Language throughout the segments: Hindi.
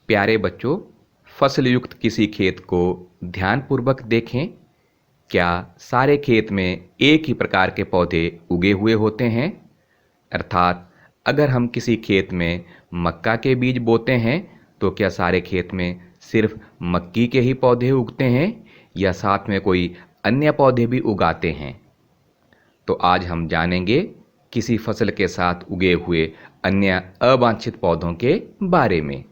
प्यारे बच्चों, फसल युक्त किसी खेत को ध्यानपूर्वक देखें। क्या सारे खेत में एक ही प्रकार के पौधे उगे हुए होते हैं? अर्थात अगर हम किसी खेत में मक्का के बीज बोते हैं तो क्या सारे खेत में सिर्फ मक्की के ही पौधे उगते हैं या साथ में कोई अन्य पौधे भी उगाते हैं? तो आज हम जानेंगे किसी फसल के साथ उगे हुए अन्य अवांछित पौधों के बारे में।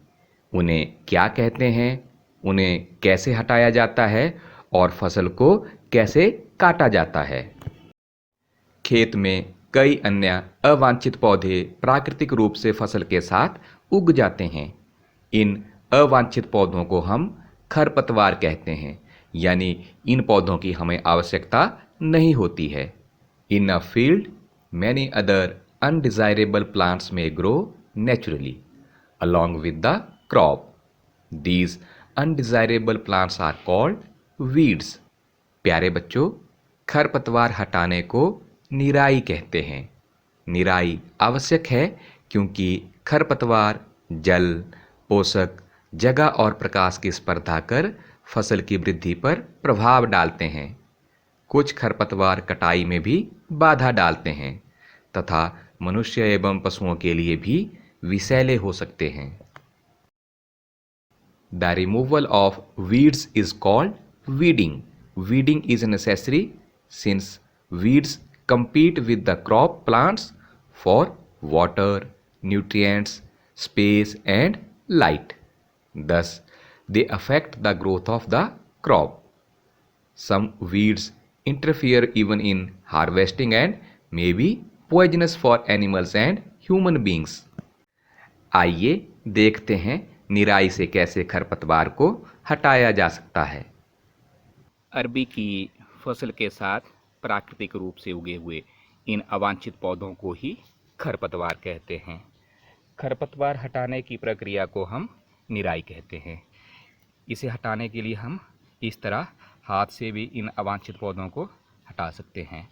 उन्हें क्या कहते हैं, उन्हें कैसे हटाया जाता है और फसल को कैसे काटा जाता है। खेत में कई अन्य अवांछित पौधे प्राकृतिक रूप से फसल के साथ उग जाते हैं। इन अवांछित पौधों को हम खरपतवार कहते हैं, यानी इन पौधों की हमें आवश्यकता नहीं होती है। In a field, many other undesirable plants may grow naturally along with the crop. These undesirable plants are called weeds. प्यारे बच्चों, खरपतवार हटाने को निराई कहते हैं। निराई आवश्यक है क्योंकि खरपतवार जल, पोषक, जगह और प्रकाश की स्पर्धा कर फसल की वृद्धि पर प्रभाव डालते हैं। कुछ खरपतवार कटाई में भी बाधा डालते हैं तथा मनुष्य एवं पशुओं के लिए भी विषैले हो सकते हैं। The removal of weeds is called weeding. Weeding is necessary since weeds compete with the crop plants for water, nutrients, space and light. Thus, they affect the growth of the crop. Some weeds interfere even in harvesting and may be poisonous for animals and human beings. आइए देखते हैं निराई से कैसे खरपतवार को हटाया जा सकता है। अरबी की फसल के साथ प्राकृतिक रूप से उगे हुए इन अवांछित पौधों को ही खरपतवार कहते हैं। खरपतवार हटाने की प्रक्रिया को हम निराई कहते हैं। इसे हटाने के लिए हम इस तरह हाथ से भी इन अवांछित पौधों को हटा सकते हैं।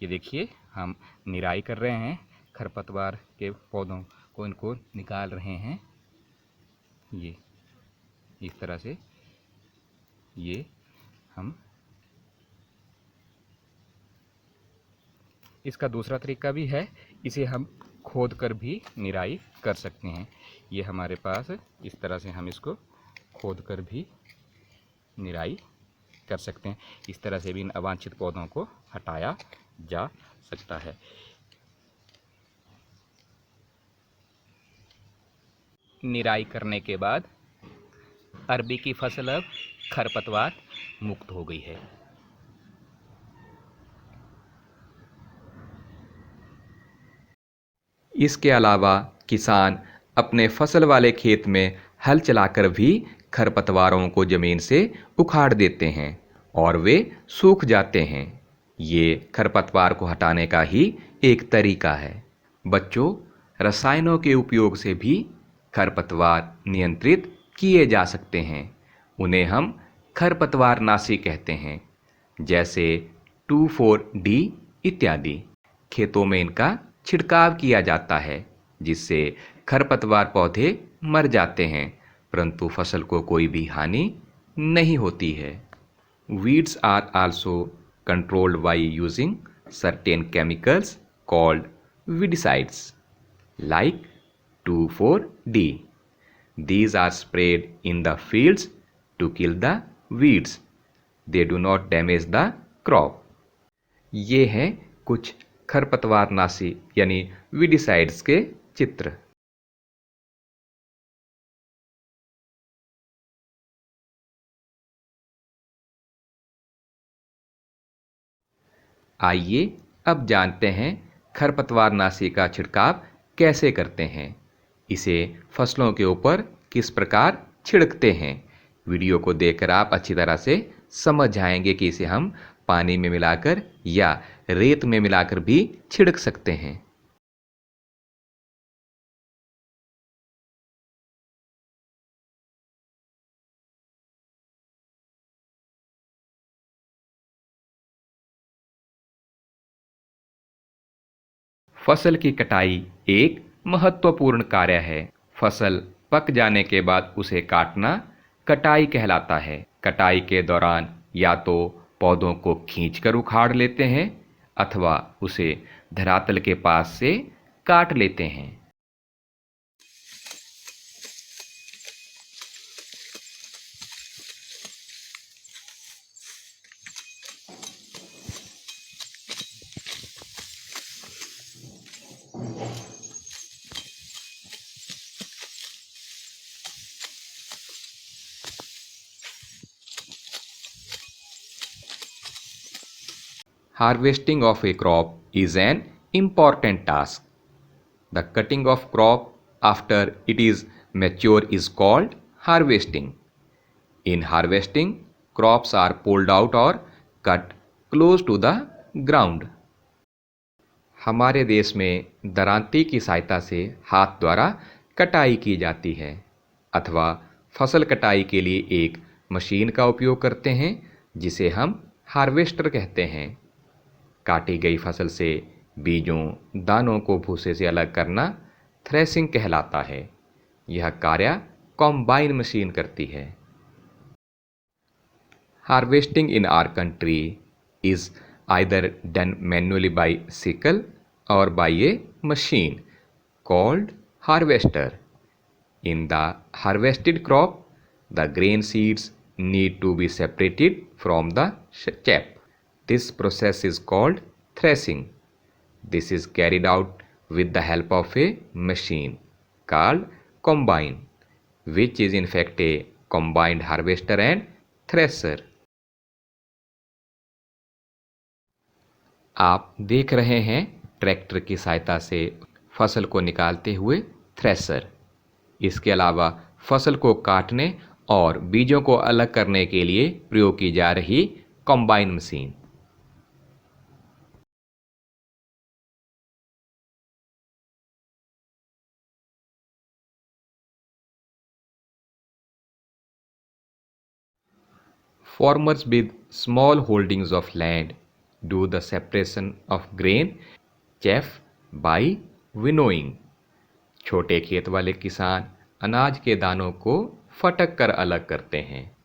ये देखिए, हम निराई कर रहे हैं, खरपतवार के पौधों को इनको निकाल रहे हैं। ये इस तरह से ये हम इसका दूसरा तरीका भी है, इसे हम खोद कर भी निराई कर सकते हैं। ये हमारे पास इस तरह से हम इसको खोद कर भी निराई कर सकते हैं। इस तरह से भी इन अवांछित पौधों को हटाया जा सकता है। निराई करने के बाद अरबी की फसल अब खरपतवार मुक्त हो गई है। इसके अलावा किसान अपने फसल वाले खेत में हल चलाकर भी खरपतवारों को जमीन से उखाड़ देते हैं और वे सूख जाते हैं। ये खरपतवार को हटाने का ही एक तरीका है। बच्चों, रसायनों के उपयोग से भी खरपतवार नियंत्रित किए जा सकते हैं। उन्हें हम खरपतवारनाशी कहते हैं, जैसे 2,4-D इत्यादि। खेतों में इनका छिड़काव किया जाता है, जिससे खरपतवार पौधे मर जाते हैं, परंतु फसल को कोई भी हानि नहीं होती है। Weeds are also controlled by using certain chemicals called weedicides, like 2,4-D. These are sprayed in the fields to kill the weeds. They do not damage the crop. ये हैं कुछ खरपतवारनाशी यानी वीडिसाइड्स के चित्र। आइए अब जानते हैं खरपतवारनाशी का छिड़काव कैसे करते हैं। इसे फसलों के ऊपर किस प्रकार छिड़कते हैं। वीडियो को देखकर आप अच्छी तरह से समझ जाएंगे कि इसे हम पानी में मिलाकर या रेत में मिलाकर भी छिड़क सकते हैं। फसल की कटाई एक महत्वपूर्ण कार्य है। फसल पक जाने के बाद उसे काटना कटाई कहलाता है। कटाई के दौरान या तो पौधों को खींचकर उखाड़ लेते हैं अथवा उसे धरातल के पास से काट लेते हैं। Harvesting of a crop is an important task. The cutting of crop after it is mature is called harvesting. In harvesting, crops are pulled out or cut close to the ground. हमारे देश में दरांती की सहायता से हाथ द्वारा कटाई की जाती है अथवा फसल कटाई के लिए एक मशीन का उपयोग करते हैं जिसे हम हार्वेस्टर कहते हैं। काटी गई फसल से बीजों दानों को भूसे से अलग करना थ्रेसिंग कहलाता है। यह कार्य कॉम्बाइन मशीन करती है। Harvesting in our country is either done manually by sickle और by a machine called harvester. In the harvested crop the grain seeds need to be separated from the chaff. This process is called threshing. This is carried out with the help of a machine called combine, which is in fact a combined harvester and thresher. आप देख रहे हैं ट्रैक्टर की सहायता से फसल को निकालते हुए थ्रेशर। इसके अलावा फसल को काटने और बीजों को अलग करने के लिए प्रयोग की जा रही combine machine. Farmers with small holdings of land do the separation of grain chaff by winnowing. छोटे खेत वाले किसान अनाज के दानों को फटक कर अलग करते हैं।